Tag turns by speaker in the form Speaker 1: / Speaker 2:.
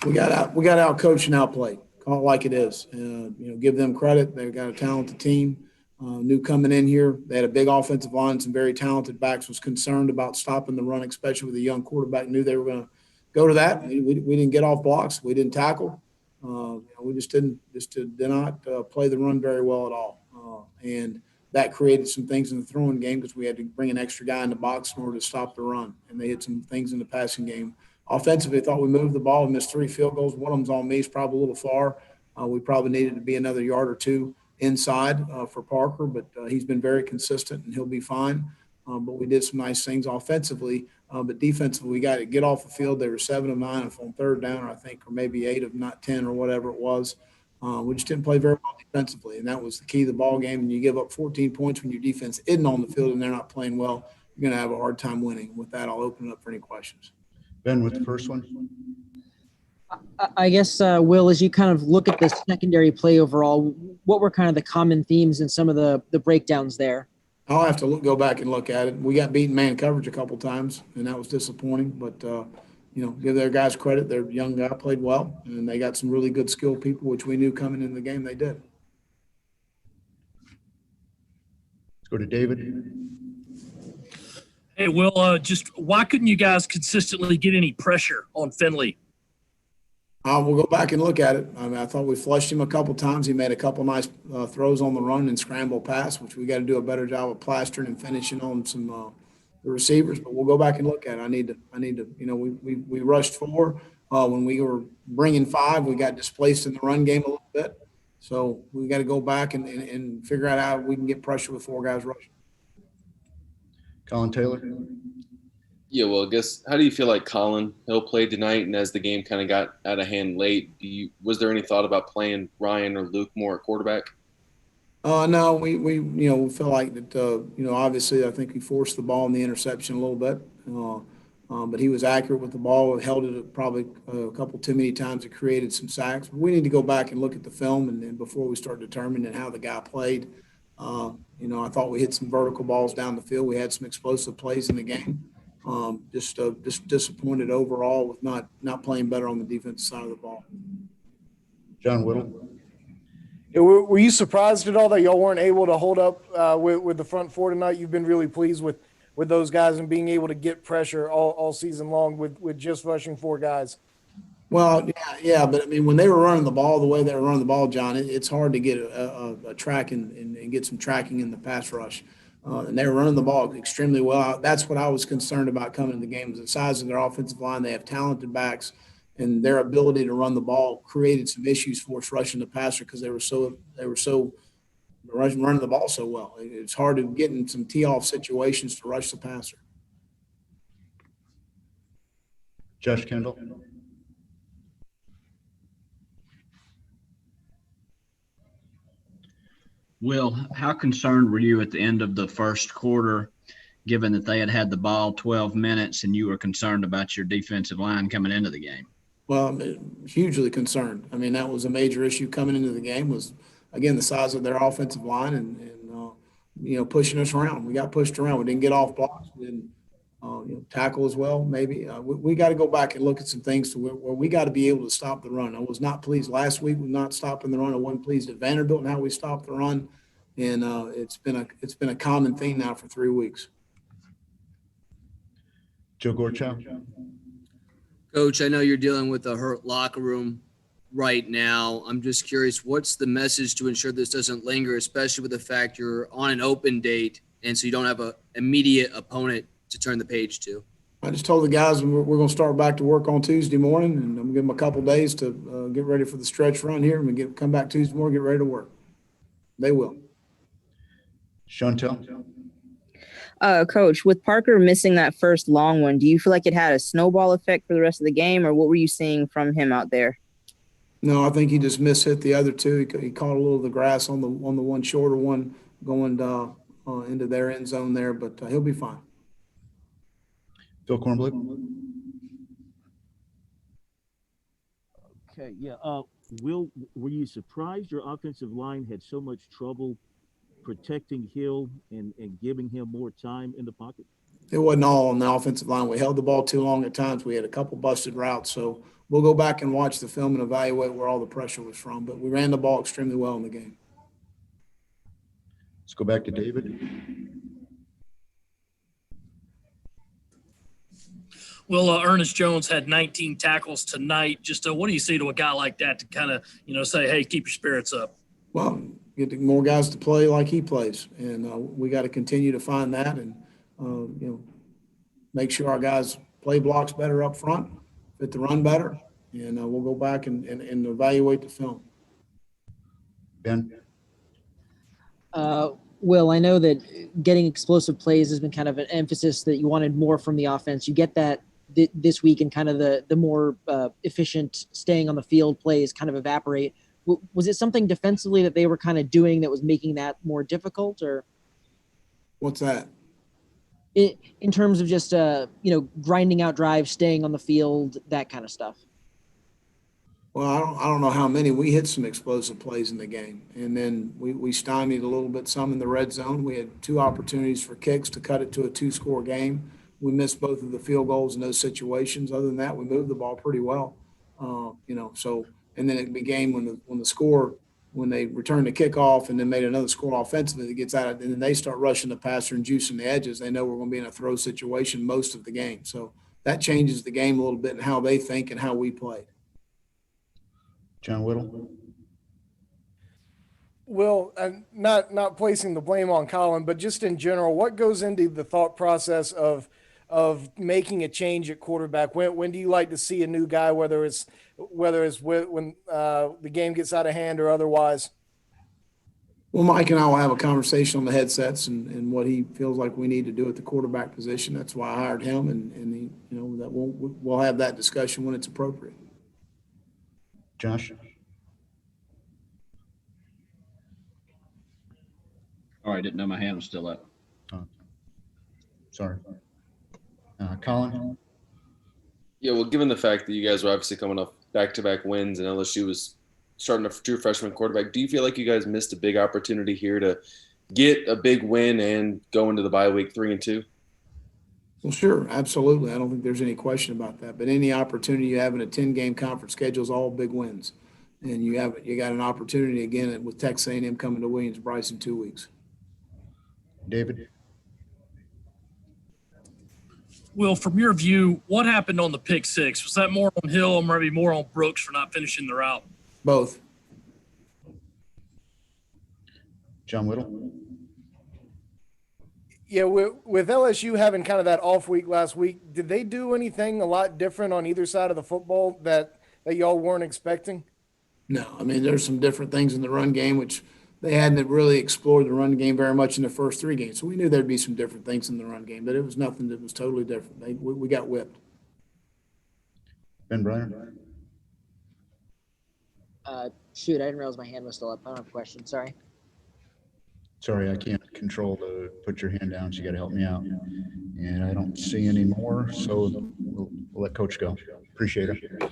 Speaker 1: We got out coached and outplayed. Call it like it is. Give them credit. They've got a talented team. New coming in here. They had a big offensive line, some very talented backs. Was concerned about stopping the run, especially with a young quarterback. Knew they were going to go to that. We didn't get off blocks. We didn't tackle. We did not play the run very well at all. And that created some things in the throwing game because we had to bring an extra guy in the box in order to stop the run. And they hit some things in the passing game. Offensively, I thought we moved the ball. We missed 3 field goals. One of them's on me. It's probably a little far. We probably needed to be another yard or two inside for Parker, but he's been very consistent and he'll be fine. But we did some nice things offensively. But defensively, we got to get off the field. They were 7 of 9 on third down, I think, or maybe 8 of not 10 or whatever it was. We just didn't play very well defensively, and that was the key to the ball game. And you give up 14 points when your defense isn't on the field and they're not playing well, you're going to have a hard time winning. With that, I'll open it up for any questions.
Speaker 2: Ben, with the first one.
Speaker 3: I guess, Will, as you kind of look at the secondary play overall, what were kind of the common themes and some of the breakdowns there?
Speaker 1: I'll have to go back and look at it. We got beaten man coverage a couple times, and that was disappointing. But, give their guys credit. Their young guy played well, and they got some really good skilled people, which we knew coming into the game they did.
Speaker 2: Let's go to David.
Speaker 4: Hey, Will, just why couldn't you guys consistently get any pressure on Finley?
Speaker 1: We'll go back and look at it. I thought we flushed him a couple times. He made a couple nice throws on the run and scramble pass, which we got to do a better job of plastering and finishing on some the receivers. But we'll go back and look at it. I need to. We rushed 4 when we were bringing 5. We got displaced in the run game a little bit, so we got to go back and figure out how we can get pressure with 4 guys rushing.
Speaker 2: Colin Taylor.
Speaker 5: Yeah, well, I guess how do you feel like Colin Hill played tonight? And as the game kind of got out of hand late, was there any thought about playing Ryan or Luke more at quarterback?
Speaker 1: No, we feel like that. Obviously, I think he forced the ball in the interception a little bit, but he was accurate with the ball. Held it probably a couple too many times. It created some sacks. We need to go back and look at the film and before we start determining how the guy played. I thought we hit some vertical balls down the field. We had some explosive plays in the game. Just disappointed overall with not playing better on the defensive side of the ball.
Speaker 2: John Whittle.
Speaker 6: Yeah, were you surprised at all that y'all weren't able to hold up with the front 4 tonight? You've been really pleased with those guys and being able to get pressure all season long with just rushing 4 guys.
Speaker 1: Well, yeah, but I mean, when they were running the ball the way they were running the ball, John, it's hard to get a track and get some tracking in the pass rush. And they were running the ball extremely well. That's what I was concerned about coming into the game, was the size of their offensive line. They have talented backs, and their ability to run the ball created some issues for us rushing the passer because they were so running the ball so well. It's hard to get in some tee-off situations to rush the passer.
Speaker 2: Josh Kendall.
Speaker 7: Will, how concerned were you at the end of the first quarter, given that they had the ball 12 minutes and you were concerned about your defensive line coming into the game?
Speaker 1: Well, I'm hugely concerned. I mean, that was a major issue coming into the game was, again, the size of their offensive line and pushing us around. We got pushed around. We didn't get off blocks. We didn't tackle as well, maybe. We got to go back and look at some things to where we got to be able to stop the run. I was not pleased last week with not stopping the run. I wasn't pleased at Vanderbilt and how we stopped the run. And it's been a common theme now for 3 weeks.
Speaker 2: Joe Gorchow.
Speaker 8: Coach, I know you're dealing with a hurt locker room right now. I'm just curious, what's the message to ensure this doesn't linger, especially with the fact you're on an open date and so you don't have an immediate opponent to turn the page to?
Speaker 1: I just told the guys we're going to start back to work on Tuesday morning, and I'm going to give them a couple days to get ready for the stretch run here, and we come back Tuesday morning, get ready to work. They will.
Speaker 2: Chantel.
Speaker 9: Coach, with Parker missing that first long one, do you feel like it had a snowball effect for the rest of the game, or what were you seeing from him out there?
Speaker 1: No, I think he just mishit the other 2. He caught a little of the grass on the one shorter one going into their end zone there, but he'll be fine.
Speaker 2: Phil Kornbluth.
Speaker 10: Okay, yeah. Will, were you surprised your offensive line had so much trouble protecting Hill and giving him more time in the pocket?
Speaker 1: It wasn't all on the offensive line. We held the ball too long at times. We had a couple busted routes, so we'll go back and watch the film and evaluate where all the pressure was from. But we ran the ball extremely well in the game.
Speaker 2: Let's go back to David.
Speaker 4: Well, Ernest Jones had 19 tackles tonight. Just what do you say to a guy like that to kind of, say, hey, keep your spirits up?
Speaker 1: Well, get more guys to play like he plays, and we got to continue to find that, and make sure our guys play blocks better up front, fit the run better, and we'll go back and evaluate the film.
Speaker 2: Ben?
Speaker 3: Will, I know that getting explosive plays has been kind of an emphasis that you wanted more from the offense. You get that this week, and kind of the more efficient staying on the field plays kind of evaporate. Was it something defensively that they were kind of doing that was making that more difficult, or?
Speaker 1: What's that?
Speaker 3: In terms of just, grinding out drives, staying on the field, that kind of stuff.
Speaker 1: Well, I don't know how many. We hit some explosive plays in the game, and then we stymied a little bit some in the red zone. We had 2 opportunities for kicks to cut it to a 2-score game. We missed both of the field goals in those situations. Other than that, we moved the ball pretty well. So, and then it became when they returned the kickoff and then made another score offensively that gets out of, and then they start rushing the passer and juicing the edges. They know we're going to be in a throw situation most of the game. So that changes the game a little bit and how they think and how we played.
Speaker 2: John Whittle?
Speaker 6: Will, not placing the blame on Colin, but just in general, what goes into the thought process of making a change at quarterback? When do you like to see a new guy, whether it's when the game gets out of hand or otherwise?
Speaker 1: Well, Mike and I will have a conversation on the headsets and what he feels like we need to do at the quarterback position. That's why I hired him, and he, that we'll have that discussion when it's appropriate.
Speaker 2: Josh?
Speaker 7: Oh, I didn't know my hand was still up.
Speaker 2: Oh, sorry. Colin?
Speaker 5: Yeah, well, given the fact that you guys were obviously coming off back-to-back wins and LSU was starting a true freshman quarterback, do you feel like you guys missed a big opportunity here to get a big win and go into the bye week 3-2?
Speaker 1: Well, sure, absolutely. I don't think there's any question about that. But any opportunity you have in a 10-game conference schedule is all big wins, and you got an opportunity again with Texas A&M coming to Williams-Brice in 2 weeks.
Speaker 2: David?
Speaker 4: Will, from your view, what happened on the pick six? Was that more on Hill or maybe more on Brooks for not finishing the route?
Speaker 1: Both.
Speaker 2: John Whittle?
Speaker 6: Yeah, with LSU having kind of that off week last week, did they do anything a lot different on either side of the football that y'all weren't expecting?
Speaker 1: No, I mean, there's some different things in the run game, which they hadn't really explored the run game very much in the first 3 games. So we knew there'd be some different things in the run game, but it was nothing that was totally different. We got whipped.
Speaker 2: Ben Bryant?
Speaker 3: Shoot, I didn't realize my hand was still up. I don't have a question. Sorry.
Speaker 2: Sorry, I can't control to put your hand down, so you got to help me out. And I don't see any more, so we'll let Coach go. Appreciate it.